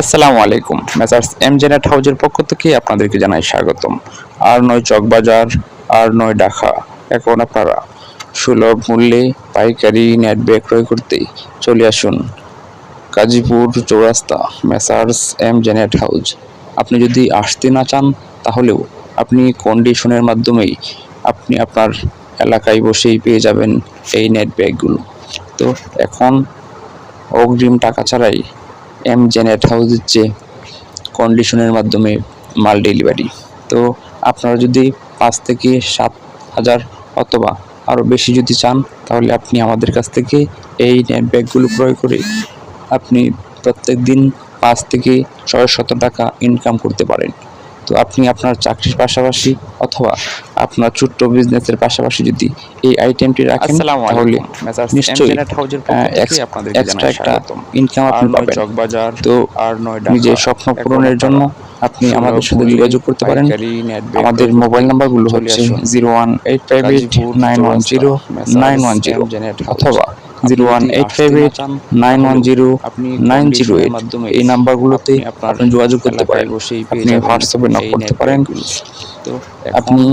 আসসালামু আলাইকুম। Messrs এমজে net হাউজের পক্ষ থেকে আপনাদেরকে জানাই স্বাগতম। আর নয় চকবাজার, আর নয় ঢাকা, এখন আপনারা সুলভ মূল্যে পাইকারি নেট ব্যাগ ক্রয় করতে চলে আসুন গাজীপুর চৌরাস্তা মেসার্স এমজে নেট হাউজ। আপনি যদি আসতে না চান তাহলেও আপনি কন্ডিশনের মাধ্যমেই আপনি আপনার এলাকায় বসেই পেয়ে যাবেন এই নেট ব্যাগগুলো। তো এখন অগ্রিম টাকা ছাড়াই এমজে নেট হাউস দিচ্ছে কন্ডিশনের মাধ্যমে মাল ডেলিভারি। তো আপনারা যদি 5 থেকে 7 হাজার অথবা আরও বেশি যদি চান তাহলে আপনি আমাদের কাছ থেকে এই নেট ব্যাগগুলো ক্রয় করে আপনি প্রত্যেক দিন 5 থেকে 6 শত টাকা ইনকাম করতে পারেন। তো আপনি আপনার চাকরির পাশাপাশি অথবা আপনার ছোট্ট বিজনেসের পাশাপাশি যদি এই আইটেমটি রাখেন তাহলে নিশ্চয়ই এক্সট্রা একটা ইনকাম আপনি পাবেন। চকবাজার তো আর নয় নিজের স্বপ্ন পূরণের জন্য আপনি আমাদের সাথে যোগাযোগ করতে পারেন। আমাদের মোবাইল নাম্বারগুলো হচ্ছে 01858910910 অথবা 01858910908। এই নাম্বারগুলোতে আপনি যোগাযোগ করতে পারেন। আপনি হোয়াটসঅ্যাপে নক করতে পারেন। তো আপনি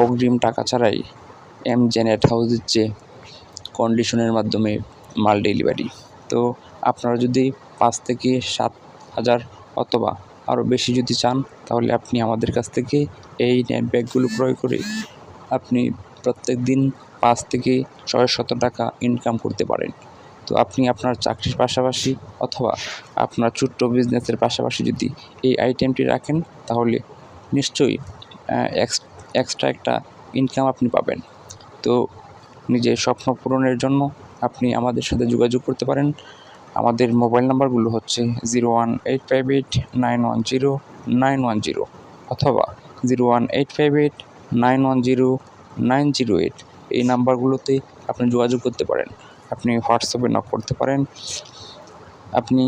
অগ্রিম টাকা ছাড়াই এমজে নেট হাউস দিচ্ছে কন্ডিশনের মাধ্যমে মাল ডেলিভারি। তো আপনারা যদি 5 থেকে 7 হাজার অথবা আরও বেশি যদি চান তাহলে আপনি আমাদের কাছ থেকে এই নেট ব্যাগগুলো ক্রয় করে আপনি প্রত্যেক দিন 5 থেকে 6 শত টাকা ইনকাম করতে পারেন। তো আপনি আপনার চাকরির পাশাপাশি অথবা আপনার ছোট্ট বিজনেসের পাশাপাশি যদি এই আইটেমটি রাখেন তাহলে নিশ্চয়ই এক্সট্রা একটা ইনকাম আপনি পাবেন। তো নিজের স্বপ্ন পূরণের জন্য আপনি আমাদের সাথে যোগাযোগ করতে পারেন। আমাদের মোবাইল নাম্বারগুলো হচ্ছে 01858910910 অথবা 01858910908। এই নাম্বারগুলোতে আপনি যোগাযোগ করতে পারেন। আপনি হোয়াটসঅ্যাপে নক করতে পারেন। আপনি